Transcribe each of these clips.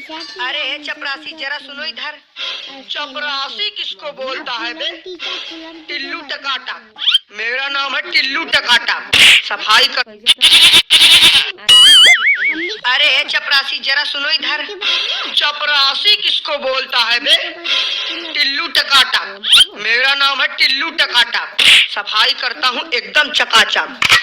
अरे चपरासी जरा सुनो इधर। चपरासी किसको बोलता है बे? टिल्लू टकाटा। मेरा नाम है टिल्लू टकाटा। सफाई कर। अरे चपरासी जरा सुनो इधर। चपरासी किसको बोलता है बे? टिल्लू टकाटा। मेरा नाम है टिल्लू टकाटा। सफाई करता हूँ एकदम चकाचक।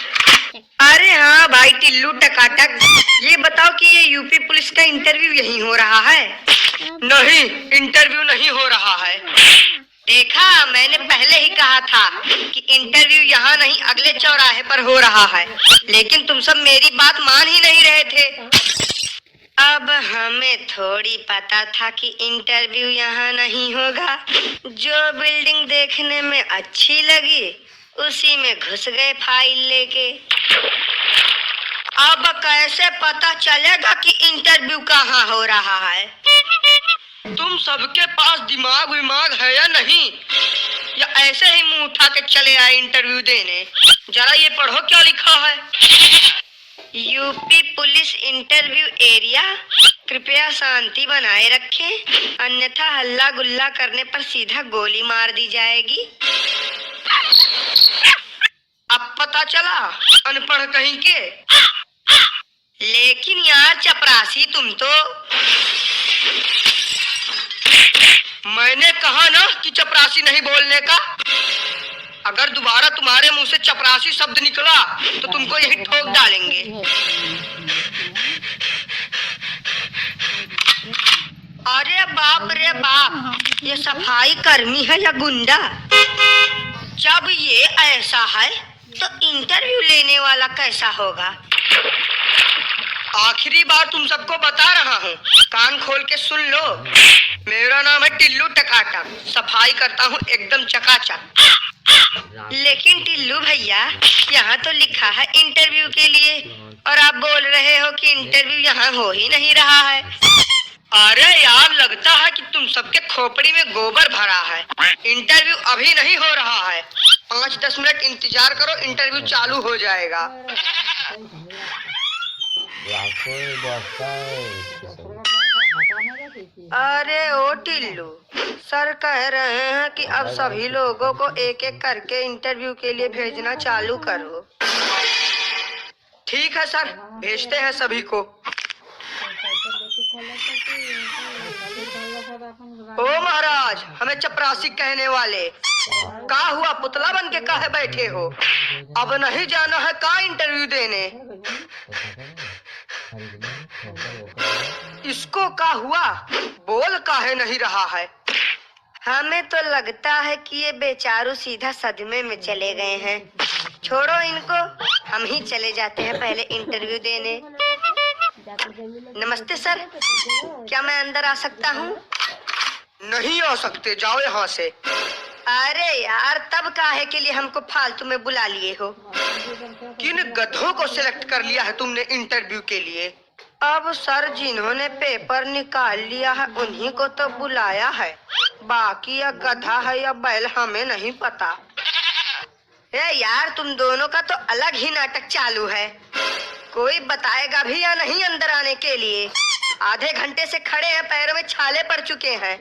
अरे हाँ भाई टिल्लू टकाटक, ये बताओ कि ये यूपी पुलिस का इंटरव्यू यहीं हो रहा है? नहीं, इंटरव्यू नहीं हो रहा है। देखा, मैंने पहले ही कहा था कि इंटरव्यू यहाँ नहीं अगले चौराहे पर हो रहा है, लेकिन तुम सब मेरी बात मान ही नहीं रहे थे। अब हमें थोड़ी पता था कि इंटरव्यू यहाँ नहीं होगा। जो बिल्डिंग देखने में अच्छी लगी उसी में घुस गए फाइल लेके। अब कैसे पता चलेगा कि इंटरव्यू कहाँ हो रहा है? तुम सबके पास दिमाग विमाग है या नहीं, या ऐसे ही मुंह उठा के चले आए इंटरव्यू देने? जरा ये पढ़ो क्या लिखा है। यूपी पुलिस इंटरव्यू एरिया, कृपया शांति बनाए रखें, अन्यथा हल्ला गुल्ला करने पर सीधा गोली मार दी जाएगी। अब पता चला, अनपढ़ कहीं के। लेकिन यार चपरासी तुम तो, मैंने कहा ना कि चपरासी नहीं बोलने का। अगर दोबारा तुम्हारे मुंह से चपरासी शब्द निकला तो तुमको यही ठोक डालेंगे। अरे बाप रे बाप, ये सफाई कर्मी है या गुंडा? जब ये ऐसा है तो इंटरव्यू लेने वाला कैसा होगा? आखिरी बार तुम सबको बता रहा हूँ, कान खोल के सुन लो। मेरा नाम है टिल्लू टकाटक, सफाई करता हूँ एकदम चकाचक। लेकिन टिल्लू भैया, यहाँ तो लिखा है इंटरव्यू के लिए, और आप बोल रहे हो कि इंटरव्यू यहाँ हो ही नहीं रहा है। अरे यार, लगता है कि तुम सबके खोपड़ी में गोबर भरा है। इंटरव्यू अभी नहीं हो रहा है, 5-10 मिनट इंतजार करो, इंटरव्यू चालू हो जाएगा। अरे ओ टिल्लू, सर कह रहे हैं कि अब सभी लोगों को एक एक करके इंटरव्यू के लिए भेजना चालू करो। ठीक है सर, भेजते हैं सभी को। ओ महाराज, हमें चपरासी कहने वाले, का हुआ? पुतला बन के काहे बैठे हो? अब नहीं जाना है का इंटरव्यू देने? इसको का हुआ? बोल काहे नहीं रहा है? हमें तो लगता है कि ये बेचारू सीधा सदमे में चले गए हैं। छोड़ो इनको, हम ही चले जाते हैं पहले इंटरव्यू देने। नमस्ते सर, क्या मैं अंदर आ सकता हूँ? नहीं आ सकते, जाओ यहाँ से। अरे यार, तब काहे के लिए हमको फालतू में बुला लिए हो? किन गधों को सिलेक्ट कर लिया है तुमने इंटरव्यू के लिए? अब सर, जिन्होंने पेपर निकाल लिया है उन्हीं को तो बुलाया है, बाकी या गधा है या बैल हमें नहीं पता। यार, तुम दोनों का तो अलग ही नाटक चालू है। कोई बताएगा भी या नहीं अंदर आने के लिए? आधे घंटे से खड़े हैं, पैरों में छाले पड़ चुके हैं।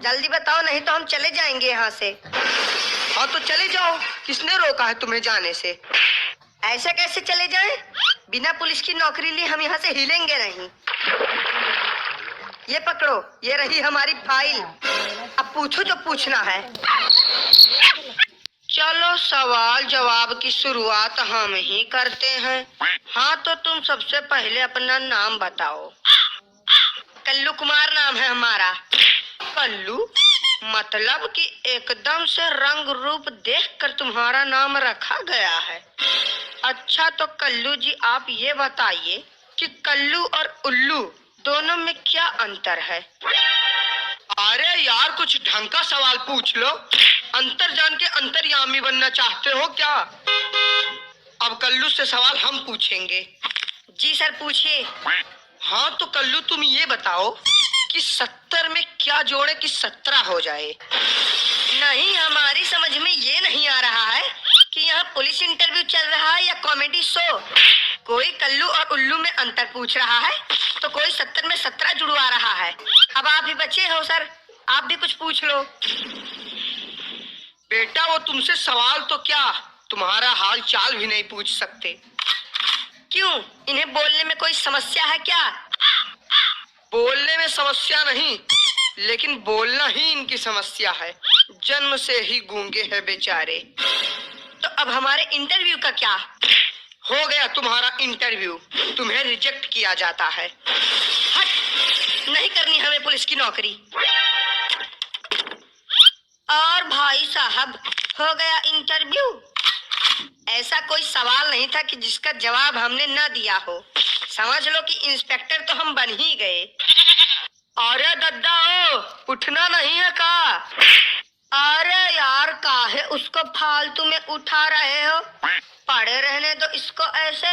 जल्दी बताओ, नहीं तो हम चले जाएंगे यहाँ से। हाँ तो चले जाओ, किसने रोका है तुम्हें जाने से? ऐसे कैसे चले जाएं? बिना पुलिस की नौकरी लिए हम यहाँ से हिलेंगे नहीं। ये पकड़ो, ये रही हमारी फाइल, अब पूछो जो पूछना है। चलो सवाल जवाब की शुरुआत हम ही करते हैं। हाँ तो तुम सबसे पहले अपना नाम बताओ। कल्लू कुमार नाम है हमारा। कल्लू मतलब कि एकदम से रंग रूप देखकर तुम्हारा नाम रखा गया है। अच्छा तो कल्लू जी, आप ये बताइए कि कल्लू और उल्लू दोनों में क्या अंतर है? अरे यार, कुछ ढंग का सवाल पूछ लो। अंतर जान के अंतर्यामी बनना चाहते हो क्या? अब कल्लू से सवाल हम पूछेंगे। जी सर, पूछिए। हाँ तो कल्लू, तुम ये बताओ कि 70 में क्या जोड़े कि 17 हो जाए? नहीं, हमारी समझ में ये नहीं आ रहा है कि यहाँ पुलिस इंटरव्यू चल रहा है या कॉमेडी शो। कोई कल्लू और उल्लू में अंतर पूछ रहा है तो कोई 70 में 17 जुड़वा रहा है। अब आप ही बचे हो सर, आप भी कुछ पूछ लो। बेटा वो तुमसे सवाल तो क्या, तुम्हारा हाल चाल भी नहीं पूछ सकते। क्यों, इन्हें बोलने में कोई समस्या है क्या? बोलने में समस्या नहीं, लेकिन बोलना ही इनकी समस्या है। जन्म से ही गूंगे हैं बेचारे। तो अब हमारे इंटरव्यू का क्या? हो गया तुम्हारा इंटरव्यू, तुम्हें रिजेक्ट किया जाता है। हट, नहीं करनी हमें पुलिस की नौकरी। और भाई साहब, हो गया इंटरव्यू। ऐसा कोई सवाल नहीं था कि जिसका जवाब हमने न दिया हो। समझ लो कि इंस्पेक्टर तो हम बन ही गए। अरे दद्दा ओ, उठना नहीं है का? अरे यार, काहे उसको फालतू में उठा रहे हो? पड़े रहने दो इसको ऐसे,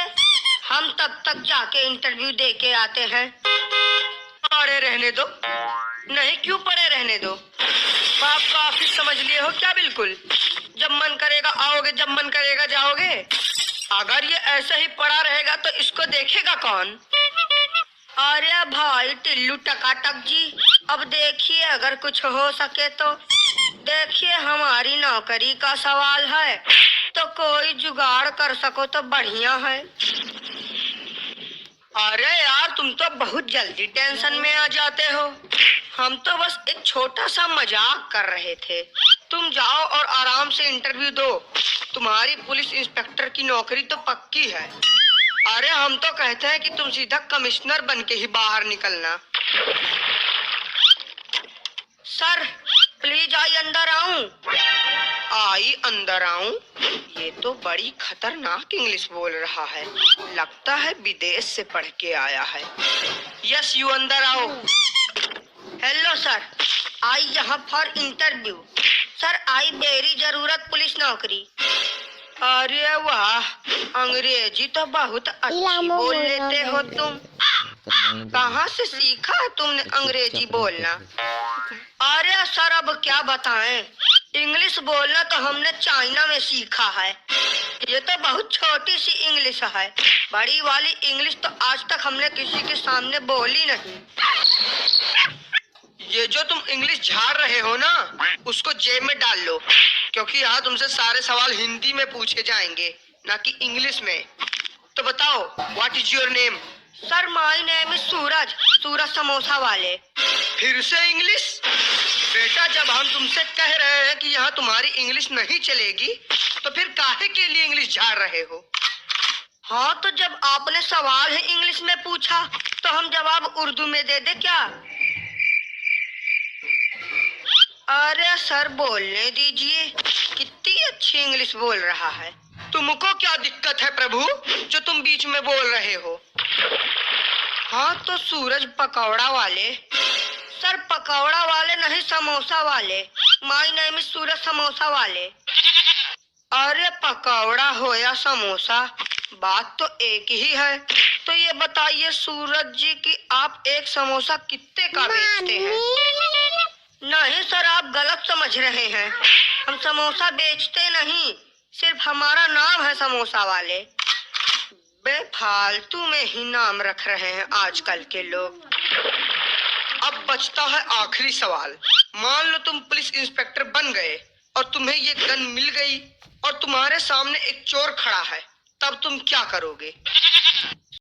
हम तब तक जाके इंटरव्यू दे के आते हैं। पड़े रहने दो? नहीं, क्यों पड़े रहने दो? आप काफी समझ लिए हो क्या? बिल्कुल, जब मन करेगा आओगे, जब मन करेगा जाओगे। अगर ये ऐसे ही पड़ा रहेगा तो इसको देखेगा कौन? अरे भाई टिल्लू टकाटक जी, अब देखिए अगर कुछ हो सके तो। देखिए हमारी नौकरी का सवाल है, तो कोई जुगाड़ कर सको तो बढ़िया है। अरे यार, तुम तो बहुत जल्दी टेंशन में आ जाते हो। हम तो बस एक छोटा सा मजाक कर रहे थे। तुम जाओ और आराम से इंटरव्यू दो, तुम्हारी पुलिस इंस्पेक्टर की नौकरी तो पक्की है। अरे हम तो कहते हैं कि तुम सीधा कमिश्नर बन के ही बाहर निकलना। सर प्लीज आई अंदर आऊं? आई अंदर आऊं? ये तो बड़ी खतरनाक इंग्लिश बोल रहा है, लगता है विदेश से पढ़ के आया है। यस, यू अंदर आओ। हेलो सर, आई यहाँ फॉर इंटरव्यू। सर आई मेरी जरूरत पुलिस नौकरी। अरे वाह, अंग्रेजी तो बहुत अच्छी बोल लेते हो तुम। कहाँ से सीखा है तुमने अंग्रेजी बोलना? अरे सर अब क्या बताएं, इंग्लिश बोलना तो हमने चाइना में सीखा है। ये तो बहुत छोटी सी इंग्लिश है, बड़ी वाली इंग्लिश तो आज तक हमने किसी के सामने बोली नहीं। ये जो तुम इंग्लिश झाड़ रहे हो ना, उसको जेब में डाल लो, क्योंकि यहाँ तुमसे सारे सवाल हिंदी में पूछे जाएंगे, ना कि इंग्लिश में। तो बताओ, what is your name? Sir my name is Suraj, Suraj samosa वाले। फिर से इंग्लिश? बेटा जब हम तुमसे कह रहे हैं कि यहाँ तुम्हारी इंग्लिश नहीं चलेगी, तो फिर काहे के लिए इंग्लिश झाड़ रहे हो? हाँ तो जब आपने सवाल है इंग्लिश में पूछा, तो हम जवाब उर्दू में दे दे क्या? अरे सर बोलने दीजिए, कितनी अच्छी इंग्लिश बोल रहा है। तुमको क्या दिक्कत है प्रभु, जो तुम बीच में बोल रहे हो? हाँ तो सूरज पकौड़ा वाले। सर पकौड़ा वाले नहीं, समोसा वाले। माय नेम इज सूरज समोसा वाले। अरे पकौड़ा हो या समोसा, बात तो एक ही है। तो ये बताइए सूरज जी कि आप एक समोसा कितने का बेचते हैं? नहीं सर, आप गलत समझ रहे हैं, हम समोसा बेचते नहीं, सिर्फ हमारा नाम है समोसा वाले। बेफालतू में ही नाम रख रहे हैं आजकल के लोग। अब बचता है आखिरी सवाल। मान लो तुम पुलिस इंस्पेक्टर बन गए और तुम्हें ये गन मिल गई और तुम्हारे सामने एक चोर खड़ा है, तब तुम क्या करोगे?